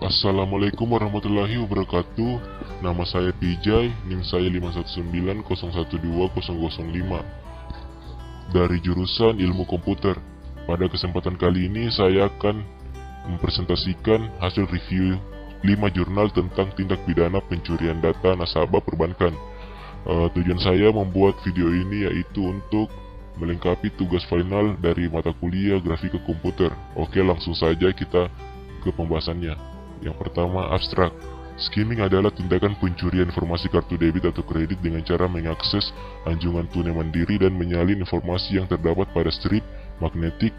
Assalamualaikum warahmatullahi wabarakatuh. Nama saya Pijay, NIM saya 519012005 dari jurusan Ilmu Komputer. Pada kesempatan kali ini saya akan mempresentasikan hasil review 5 jurnal tentang tindak pidana pencurian data nasabah perbankan. Tujuan saya membuat video ini yaitu untuk melengkapi tugas final dari mata kuliah grafika komputer. Oke, langsung saja kita ke pembahasannya. Yang pertama, abstrak. Skimming adalah tindakan pencurian informasi kartu debit atau kredit dengan cara mengakses anjungan tunai mandiri dan menyalin informasi yang terdapat pada strip magnetik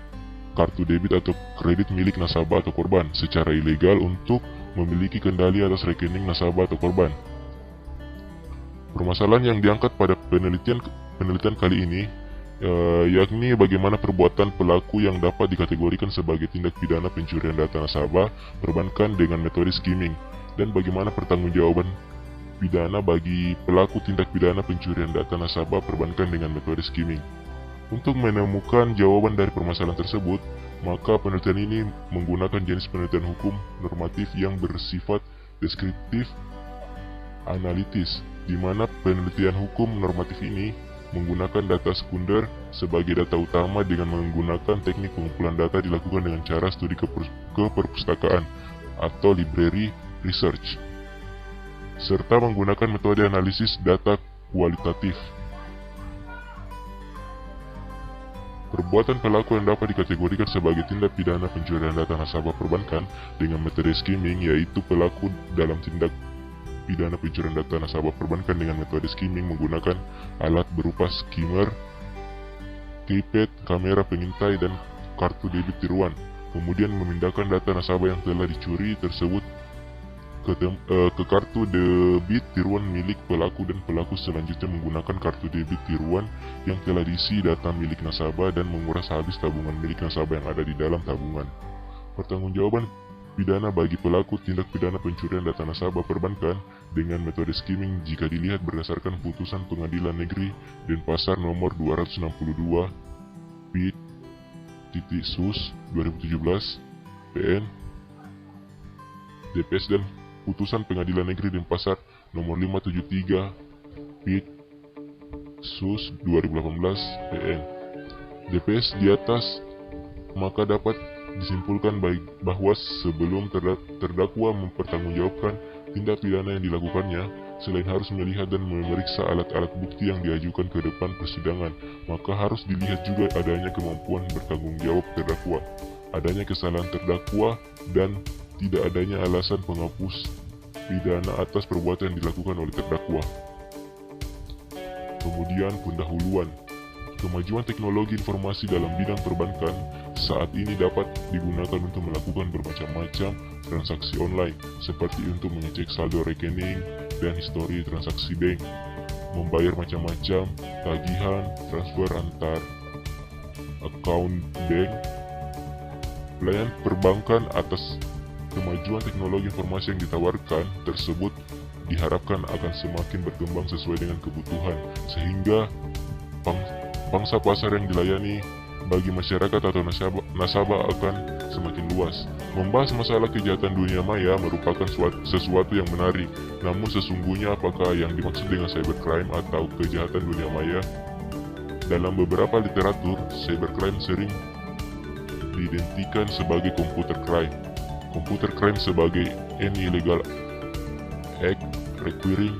kartu debit atau kredit milik nasabah atau korban secara ilegal untuk memiliki kendali atas rekening nasabah atau korban. Permasalahan yang diangkat pada penelitian kali ini yakni bagaimana perbuatan pelaku yang dapat dikategorikan sebagai tindak pidana pencurian data nasabah perbankan dengan metode skimming, dan bagaimana pertanggungjawaban pidana bagi pelaku tindak pidana pencurian data nasabah perbankan dengan metode skimming. Untuk menemukan jawaban dari permasalahan tersebut, maka penelitian ini menggunakan jenis penelitian hukum normatif yang bersifat deskriptif analitis, di mana penelitian hukum normatif ini menggunakan data sekunder sebagai data utama dengan menggunakan teknik pengumpulan data dilakukan dengan cara studi keperpustakaan atau library research, serta menggunakan metode analisis data kualitatif. Perbuatan pelaku yang dapat dikategorikan sebagai tindak pidana pencurian data nasabah perbankan dengan metode skimming yaitu pelaku dalam tindak pidana pencurian data nasabah perbankan dengan metode skimming menggunakan alat berupa skimmer, keypad, kamera pengintai, dan kartu debit tiruan, kemudian memindahkan data nasabah yang telah dicuri tersebut ke kartu debit tiruan milik pelaku, dan pelaku selanjutnya menggunakan kartu debit tiruan yang telah diisi data milik nasabah dan menguras habis tabungan milik nasabah yang ada di dalam tabungan. Pertanggungjawaban pidana bagi pelaku tindak pidana pencurian data nasabah perbankan dengan metode skimming jika dilihat berdasarkan putusan Pengadilan Negeri Denpasar nomor 262 Pid.Sus 2017 PN DPS dan putusan Pengadilan Negeri Denpasar nomor 573 Pid.Sus 2018 PN DPS di atas, maka dapat disimpulkan bahwa sebelum terdakwa mempertanggungjawabkan tindak pidana yang dilakukannya, selain harus melihat dan memeriksa alat-alat bukti yang diajukan ke depan persidangan, maka harus dilihat juga adanya kemampuan bertanggung jawab terdakwa, adanya kesalahan terdakwa, dan tidak adanya alasan penghapus pidana atas perbuatan yang dilakukan oleh terdakwa. Kemudian pendahuluan. Kemajuan teknologi informasi dalam bidang perbankan saat ini dapat digunakan untuk melakukan bermacam-macam transaksi online, seperti untuk mengecek saldo rekening dan histori transaksi bank, membayar macam-macam tagihan, transfer antar account bank, pelayanan perbankan. Atas kemajuan teknologi informasi yang ditawarkan tersebut diharapkan akan semakin berkembang sesuai dengan kebutuhan, sehingga pangsa pasar yang dilayani bagi masyarakat atau nasabah akan semakin luas. Membahas masalah kejahatan dunia maya merupakan sesuatu yang menarik, namun sesungguhnya apakah yang dimaksud dengan cybercrime atau kejahatan dunia maya? Dalam beberapa literatur, cybercrime sering diidentikan sebagai computer crime. Computer crime sebagai any illegal act requiring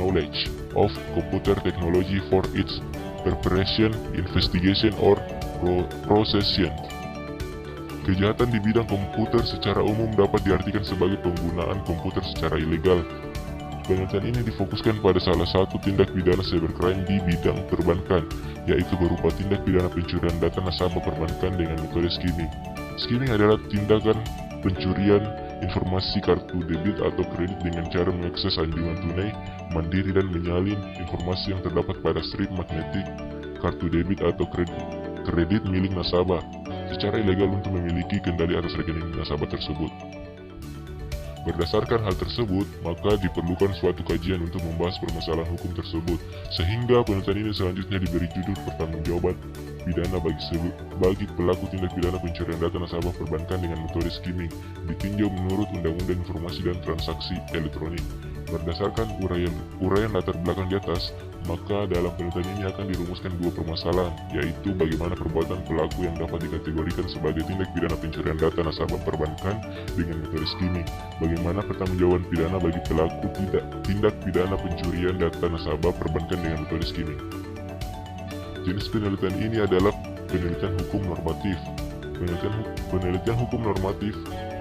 knowledge of computer technology for its preparation, investigation, or procession. Kejahatan di bidang komputer secara umum dapat diartikan sebagai penggunaan komputer secara ilegal. Penelitian ini difokuskan pada salah satu tindak pidana cybercrime di bidang perbankan, yaitu berupa tindak pidana pencurian data nasabah perbankan dengan metode skimming. Skimming adalah tindakan pencurian informasi kartu debit atau kredit dengan cara mengakses anjungan tunai mandiri dan menyalin informasi yang terdapat pada strip magnetik kartu debit atau kredit milik nasabah secara ilegal untuk memiliki kendali atas rekening nasabah tersebut. Berdasarkan hal tersebut, maka diperlukan suatu kajian untuk membahas permasalahan hukum tersebut, sehingga penelitian ini selanjutnya diberi judul pertanggungjawaban pidana bagi pelaku tindak pidana pencurian data nasabah perbankan dengan metode skimming ditinjau menurut Undang-Undang Informasi dan Transaksi Elektronik. Berdasarkan uraian latar belakang di atas, maka dalam penelitian ini akan dirumuskan dua permasalahan, yaitu bagaimana perbuatan pelaku yang dapat dikategorikan sebagai tindak pidana pencurian data nasabah perbankan dengan metode skimming, bagaimana pertanggungjawaban pidana bagi pelaku tindak pidana pencurian data nasabah perbankan dengan metode skimming. Jenis penelitian ini adalah penelitian hukum normatif. Penelitian hukum normatif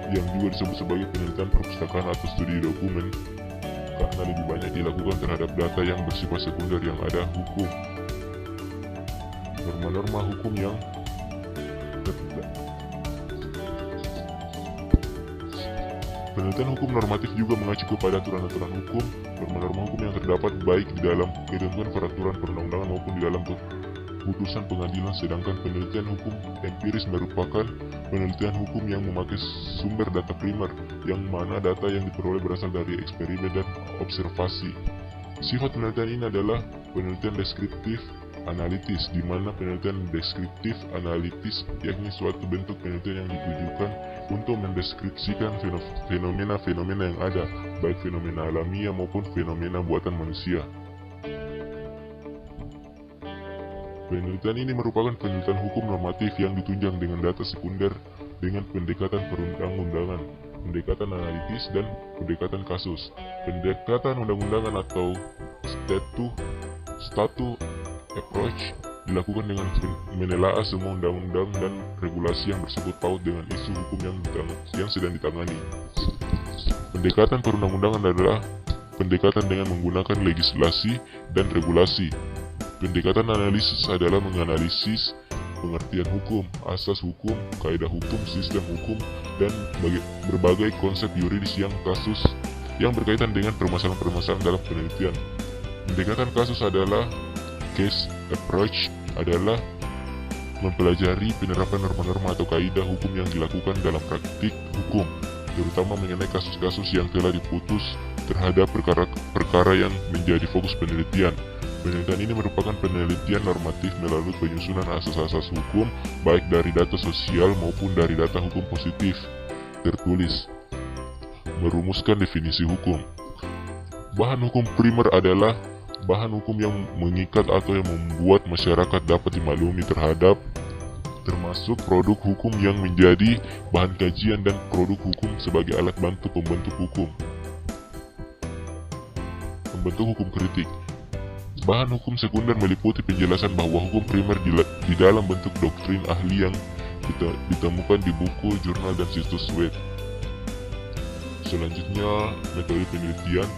yang juga disebut sebagai penelitian perpustakaan atau studi dokumen karena lebih banyak dilakukan terhadap data yang bersifat sekunder yang ada hukum. Norma-norma hukum yang Penelitian hukum normatif juga mengacu kepada aturan-aturan hukum, norma-norma hukum yang terdapat baik di dalam ketentuan peraturan perundang-undangan maupun di dalam putusan pengadilan, sedangkan penelitian hukum empiris merupakan penelitian hukum yang memakai sumber data primer, yang mana data yang diperoleh berasal dari eksperimen dan observasi. Sifat penelitian ini adalah penelitian deskriptif analitis, di mana penelitian deskriptif analitis yakni suatu bentuk penelitian yang ditujukan untuk mendeskripsikan fenomena-fenomena yang ada, baik fenomena alamiah maupun fenomena buatan manusia. Penelitian ini merupakan penelitian hukum normatif yang ditunjang dengan data sekunder dengan pendekatan perundang-undangan, pendekatan analitis, dan pendekatan kasus. Pendekatan undang-undangan atau statu approach dilakukan dengan menelaah semua undang-undang dan regulasi yang bersebut paut dengan isu hukum yang sedang ditangani. Pendekatan perundang-undangan adalah pendekatan dengan menggunakan legislasi dan regulasi. Pendekatan analisis adalah menganalisis pengertian hukum, asas hukum, kaidah hukum, sistem hukum, dan berbagai konsep yuridis yang berkaitan dengan permasalahan-permasalahan dalam penelitian. Pendekatan kasus adalah case approach adalah mempelajari penerapan norma-norma atau kaidah hukum yang dilakukan dalam praktik hukum, terutama mengenai kasus-kasus yang telah diputus terhadap perkara yang menjadi fokus penelitian. Penelitian ini merupakan penelitian normatif melalui penyusunan asas-asas hukum baik dari data sosial maupun dari data hukum positif tertulis. Merumuskan definisi hukum. Bahan hukum primer adalah bahan hukum yang mengikat atau yang membuat masyarakat dapat dimaklumi termasuk produk hukum yang menjadi bahan kajian dan produk hukum sebagai alat bantu pembentuk hukum. Pembentuk hukum kritik. Bahan hukum sekunder meliputi penjelasan bahwa hukum primer di dalam bentuk doktrin ahli yang ditemukan di buku, jurnal, dan situs web. Selanjutnya, metode penelitian.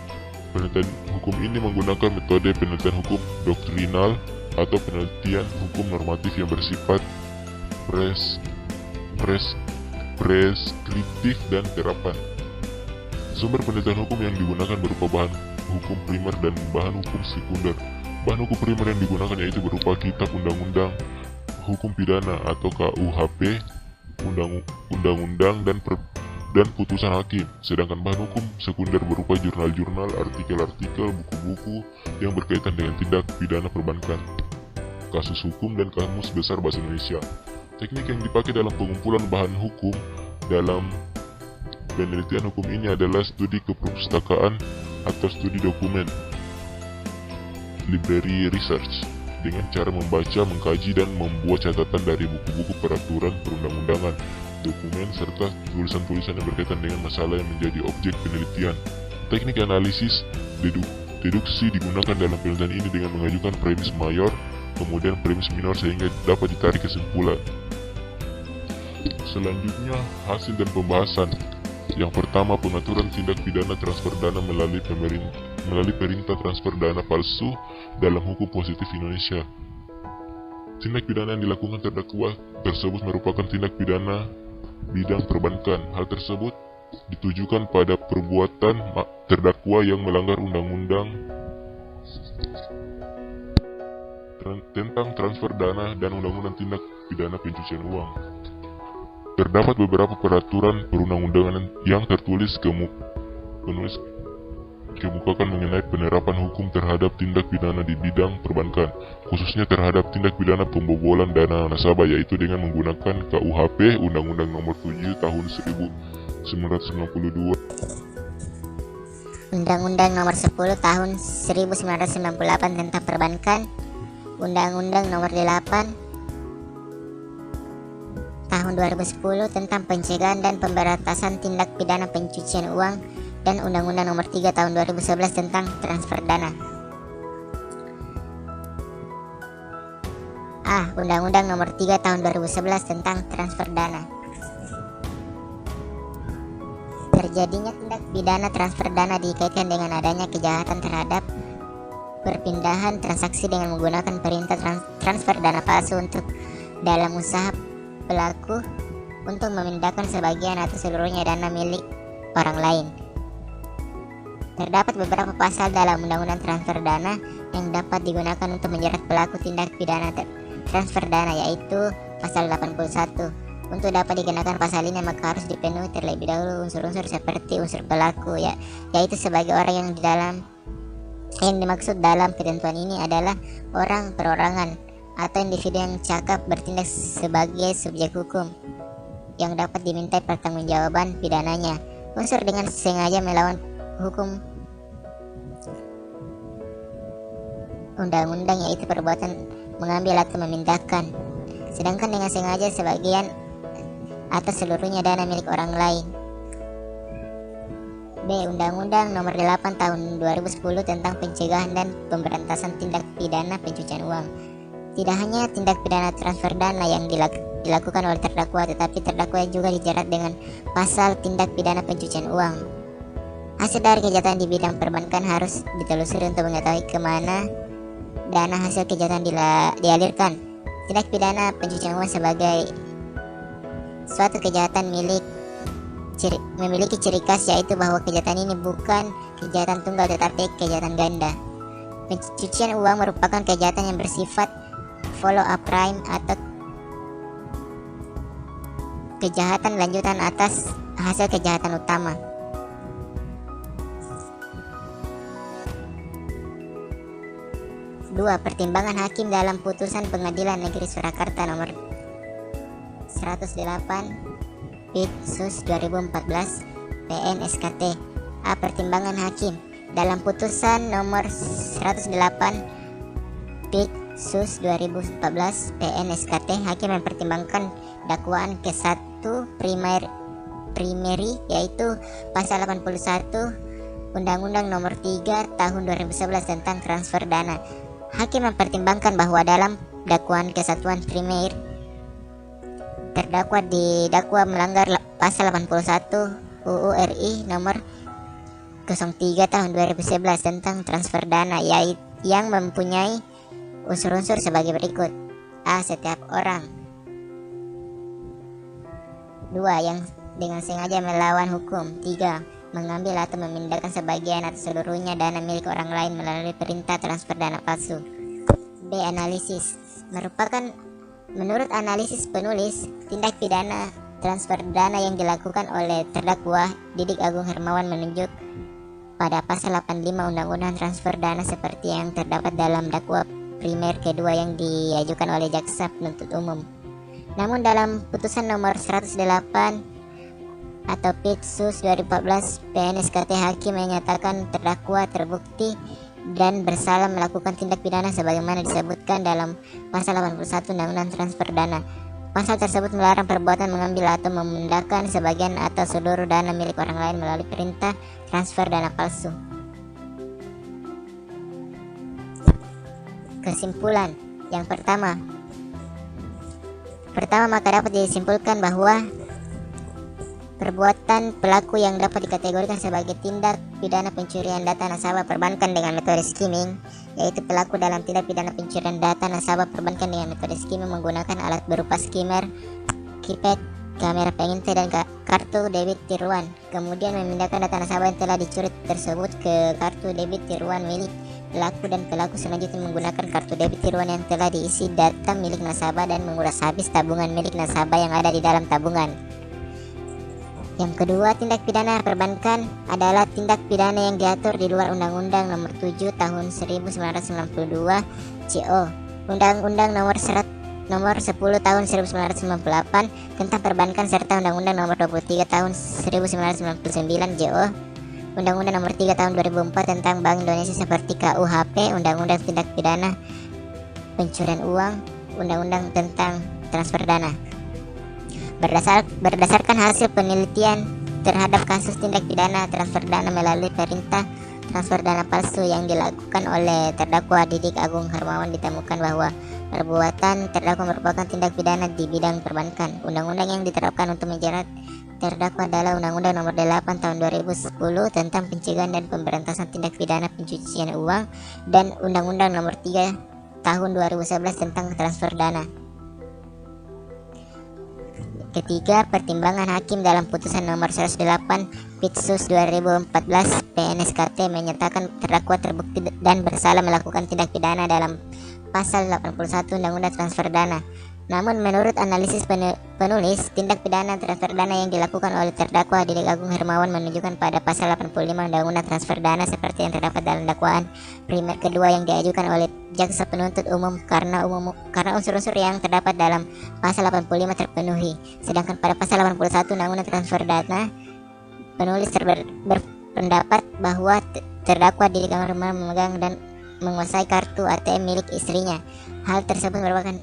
Penelitian hukum ini menggunakan metode penelitian hukum doktrinal atau penelitian hukum normatif yang bersifat preskriptif dan terapan. Sumber penelitian hukum yang digunakan berupa bahan hukum primer dan bahan hukum sekunder. Bahan hukum primer yang digunakan yaitu berupa kitab undang-undang hukum pidana atau KUHP, undang-undang dan putusan hakim. Sedangkan bahan hukum sekunder berupa jurnal-jurnal, artikel-artikel, buku-buku yang berkaitan dengan tindak pidana perbankan, kasus hukum, dan kamus besar bahasa Indonesia. Teknik yang dipakai dalam pengumpulan bahan hukum dalam penelitian hukum ini adalah studi keperpustakaan atau studi dokumen, library research, dengan cara membaca, mengkaji, dan membuat catatan dari buku-buku peraturan perundang-undangan, dokumen, serta tulisan-tulisan yang berkaitan dengan masalah yang menjadi objek penelitian. Teknik analisis deduksi digunakan dalam penelitian ini dengan mengajukan premis mayor, kemudian premis minor sehingga dapat ditarik kesimpulan. Selanjutnya, hasil dan pembahasan. Yang pertama, pengaturan tindak pidana transfer dana melalui perintah transfer dana palsu dalam hukum positif Indonesia. Tindak pidana yang dilakukan terdakwa tersebut merupakan tindak pidana bidang perbankan. Hal tersebut ditujukan pada perbuatan terdakwa yang melanggar undang-undang tentang transfer dana dan undang-undang tindak pidana pencucian uang. Terdapat beberapa peraturan perundang-undangan yang tertulis kemukakan mengenai penerapan hukum terhadap tindak pidana di bidang perbankan, khususnya terhadap tindak pidana pembobolan dana nasabah, yaitu dengan menggunakan KUHP Undang-Undang Nomor 7 Tahun 1992, Undang-Undang Nomor 10 Tahun 1998 tentang perbankan, Undang-Undang Nomor 8 Tahun 2010 tentang pencegahan dan pemberantasan tindak pidana pencucian uang, dan Undang-Undang Nomor 3 Tahun 2011 tentang transfer dana. Undang-Undang Nomor 3 Tahun 2011 tentang transfer dana. Terjadinya tindak pidana transfer dana dikaitkan dengan adanya kejahatan terhadap perpindahan transaksi dengan menggunakan perintah transfer dana palsu untuk dalam usaha pelaku untuk memindahkan sebagian atau seluruhnya dana milik orang lain. Terdapat beberapa pasal dalam Undang-Undang Transfer Dana yang dapat digunakan untuk menjerat pelaku tindak pidana transfer dana, yaitu pasal 81. Untuk dapat dikenakan pasal ini maka harus dipenuhi terlebih dahulu unsur-unsur seperti unsur pelaku, yaitu sebagai orang yang dimaksud dalam ketentuan ini adalah orang perorangan atau individu yang cakap bertindak sebagai subjek hukum yang dapat dimintai pertanggungjawaban pidananya. Unsur dengan sengaja melawan hukum undang-undang, yaitu perbuatan mengambil atau memindahkan. Sedangkan dengan sengaja sebagian atau seluruhnya dana milik orang lain. B. Undang-Undang Nomor 8 Tahun 2010 tentang pencegahan dan pemberantasan tindak pidana pencucian uang. Tidak hanya tindak pidana transfer dana yang dilakukan oleh terdakwa, tetapi terdakwa juga dijerat dengan pasal tindak pidana pencucian uang. Hasil dari kejahatan di bidang perbankan harus ditelusuri untuk mengetahui kemana dana hasil kejahatan dialirkan. Tindak pidana pencucian uang sebagai suatu kejahatan memiliki ciri khas, yaitu bahwa kejahatan ini bukan kejahatan tunggal tetapi kejahatan ganda. Pencucian uang merupakan kejahatan yang bersifat follow up crime atau kejahatan lanjutan atas hasil kejahatan utama. Dua, pertimbangan hakim dalam putusan Pengadilan Negeri Surakarta nomor 108 Pid Sus 2014 PN SKT. Pertimbangan hakim dalam putusan nomor 108 Pid Sus 2014 PN SKT, hakim mempertimbangkan dakwaan ke-1 primary, yaitu pasal 81 Undang-Undang Nomor 3 Tahun 2011 tentang transfer dana. Hakim mempertimbangkan bahwa dalam dakwaan kesatuan primer terdakwa didakwa melanggar pasal 81 UU RI Nomor 03 Tahun 2011 tentang transfer dana, yang mempunyai unsur-unsur sebagai berikut. Setiap orang. 2. Yang dengan sengaja melawan hukum. 3. Mengambil atau memindahkan sebagian atau seluruhnya dana milik orang lain melalui perintah transfer dana palsu. B. Analisis. Menurut analisis penulis, tindak pidana transfer dana yang dilakukan oleh terdakwa Didik Agung Hermawan menunjuk pada pasal 85 Undang-Undang Transfer Dana seperti yang terdapat dalam dakwa primer kedua yang diajukan oleh jaksa penuntut umum. Namun dalam putusan nomor 108 atau Pid Sus 2014 PN SKT, hakim menyatakan terdakwa terbukti dan bersalah melakukan tindak pidana sebagaimana disebutkan dalam pasal 81 Undang-Undang Transfer Dana. Pasal tersebut melarang perbuatan mengambil atau memindahkan sebagian atau seluruh dana milik orang lain melalui perintah transfer dana palsu. Kesimpulan. Yang pertama, maka dapat disimpulkan bahwa perbuatan pelaku yang dapat dikategorikan sebagai tindak pidana pencurian data nasabah perbankan dengan metode skimming, yaitu pelaku dalam tindak pidana pencurian data nasabah perbankan dengan metode skimming menggunakan alat berupa skimmer, keypad, kamera pengintai, dan kartu debit tiruan, kemudian memindahkan data nasabah yang telah dicuri tersebut ke kartu debit tiruan milik pelaku, dan pelaku selanjutnya menggunakan kartu debit tiruan yang telah diisi data milik nasabah dan menguras habis tabungan milik nasabah yang ada di dalam tabungan. Yang kedua, tindak pidana perbankan adalah tindak pidana yang diatur di luar Undang-Undang Nomor 7 Tahun 1992 CO, Undang-Undang Nomor 10 Tahun 1998 tentang perbankan, serta Undang-Undang Nomor 23 Tahun 1999 JO, Undang-Undang Nomor 3 Tahun 2004 tentang Bank Indonesia seperti KUHP, Undang-Undang Tindak Pidana Pencucian Uang, Undang-Undang tentang Transfer Dana. Berdasarkan hasil penelitian terhadap kasus tindak pidana transfer dana melalui perintah transfer dana palsu yang dilakukan oleh terdakwa Didik Agung Hermawan, ditemukan bahwa perbuatan terdakwa merupakan tindak pidana di bidang perbankan. Undang-undang yang diterapkan untuk menjerat terdakwa adalah Undang-Undang Nomor 8 Tahun 2010 tentang pencegahan dan pemberantasan tindak pidana pencucian uang dan Undang-Undang Nomor 3 Tahun 2011 tentang transfer dana. Ketiga, pertimbangan hakim dalam putusan nomor 108 Pitsus 2014 PNSKT menyatakan terdakwa terbukti dan bersalah melakukan tindak pidana dalam pasal 81 Undang-Undang Transfer Dana. Namun menurut analisis penulis, tindak pidana transfer dana yang dilakukan oleh terdakwa Didik Agung Hermawan menunjukkan pada pasal 85 Undang-Undang Transfer Dana seperti yang terdapat dalam dakwaan primer kedua yang diajukan oleh jaksa penuntut umum karena unsur-unsur yang terdapat dalam pasal 85 terpenuhi. Sedangkan pada pasal 81 Undang-Undang Transfer Dana, penulis berpendapat bahwa terdakwa Didik Agung Hermawan memegang dan menguasai kartu ATM milik istrinya. Hal tersebut merupakan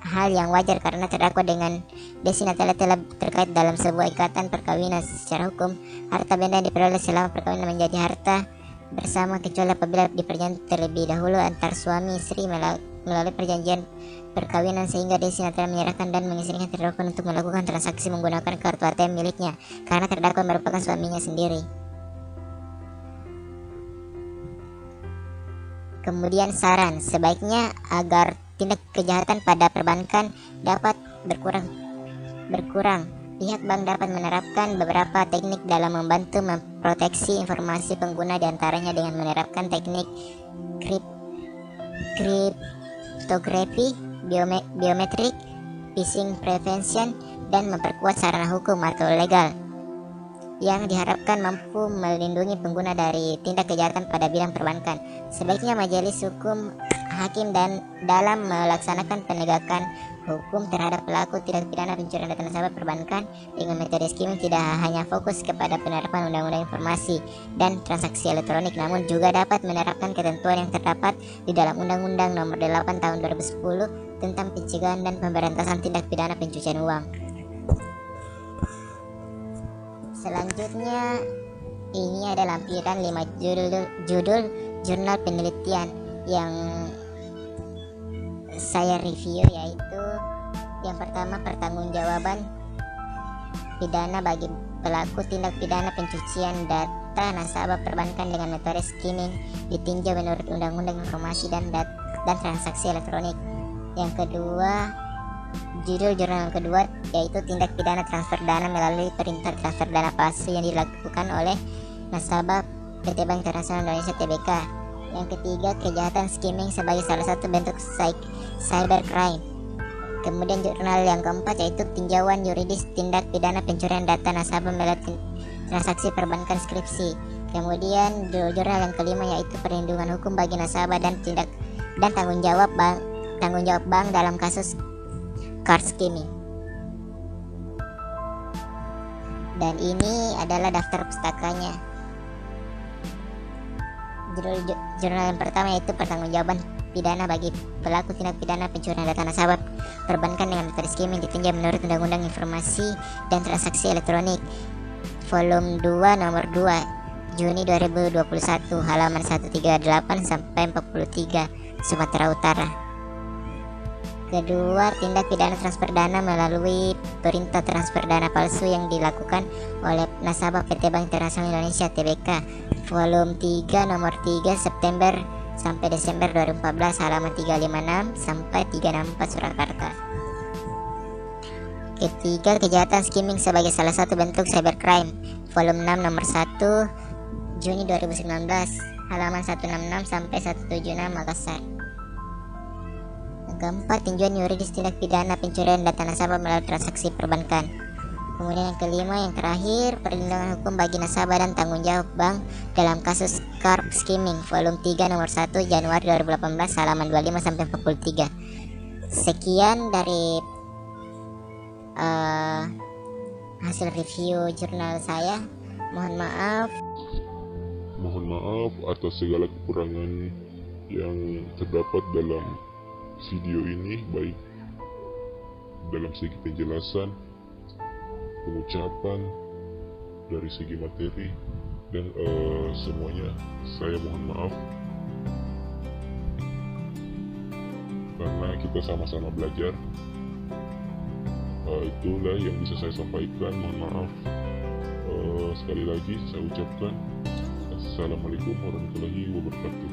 hal yang wajar karena terdakwa dengan Desi Natalia telah terkait dalam sebuah ikatan perkawinan. Secara hukum, harta benda yang diperoleh selama perkawinan menjadi harta bersama kecuali apabila diperjanjian terlebih dahulu antar suami istri melalui perjanjian perkawinan, sehingga Desi Natalia menyerahkan dan mengizinkan terdakwa untuk melakukan transaksi menggunakan kartu ATM miliknya karena terdakwa merupakan suaminya sendiri. Kemudian saran, sebaiknya agar tindak kejahatan pada perbankan dapat berkurang, pihak bank dapat menerapkan beberapa teknik dalam membantu memproteksi informasi pengguna, diantaranya dengan menerapkan teknik kriptografi, biometrik, phishing prevention, dan memperkuat sarana hukum atau legal yang diharapkan mampu melindungi pengguna dari tindak kejahatan pada bidang perbankan. Sebaiknya majelis hukum, hakim dan dalam melaksanakan penegakan hukum terhadap pelaku tindak pidana pencurian data nasabah perbankan dengan metode skimming tidak hanya fokus kepada penerapan Undang-Undang Informasi dan Transaksi Elektronik, namun juga dapat menerapkan ketentuan yang terdapat di dalam Undang-Undang Nomor 8 Tahun 2010 tentang pencegahan dan pemberantasan tindak pidana pencucian uang. Selanjutnya, ini adalah lampiran 5 judul jurnal penelitian yang saya review, yaitu yang pertama, pertanggungjawaban pidana bagi pelaku tindak pidana pencucian data nasabah perbankan dengan metode skimming ditinjau menurut Undang-Undang Informasi dan Transaksi Elektronik. Yang kedua, judul jurnal kedua yaitu tindak pidana transfer dana melalui perintah transfer dana palsu yang dilakukan oleh nasabah PT Bank Internasional Indonesia Tbk. Yang ketiga, kejahatan skimming sebagai salah satu bentuk cybercrime. Kemudian jurnal yang keempat yaitu tinjauan yuridis tindak pidana pencurian data nasabah melalui transaksi perbankan skripsi. Kemudian jurnal yang kelima yaitu perlindungan hukum bagi nasabah dan tanggung jawab bank dalam kasus card skimming. Dan ini adalah daftar pustakanya. Jurnal yang pertama yaitu pertanggungjawaban pidana bagi pelaku tindak pidana pencurian data nasabah perbankan dengan metode skimming ditinjau menurut Undang-Undang Informasi dan Transaksi Elektronik, volume 2 nomor 2 Juni 2021, halaman 138 sampai 43, Sumatera Utara. Kedua, tindak pidana transfer dana melalui perintah transfer dana palsu yang dilakukan oleh nasabah PT Bank Internasional Indonesia Tbk, volume 3 nomor 3 September sampai Desember 2014, halaman 356 sampai 364, Surakarta. Ketiga, kejahatan skimming sebagai salah satu bentuk cybercrime, volume 6 nomor 1 Juni 2019, halaman 166 sampai 176, Makassar. Keempat, tinjauan yuridis tindak pidana pencurian data nasabah melalui transaksi perbankan, Kemudian yang kelima, yang terakhir, perlindungan hukum bagi nasabah dan tanggung jawab bank dalam kasus Scarp Skimming, volume 3 nomor 1 Januari 2018 halaman 25 sampai 43. Sekian dari hasil review jurnal saya. Mohon maaf. Mohon maaf atas segala kekurangan yang terdapat dalam video ini, baik dalam segi penjelasan, pengucapan, dari segi materi, dan semuanya saya mohon maaf karena kita sama-sama belajar. Itulah yang bisa saya sampaikan. Mohon maaf. Sekali lagi saya ucapkan Assalamualaikum warahmatullahi wabarakatuh.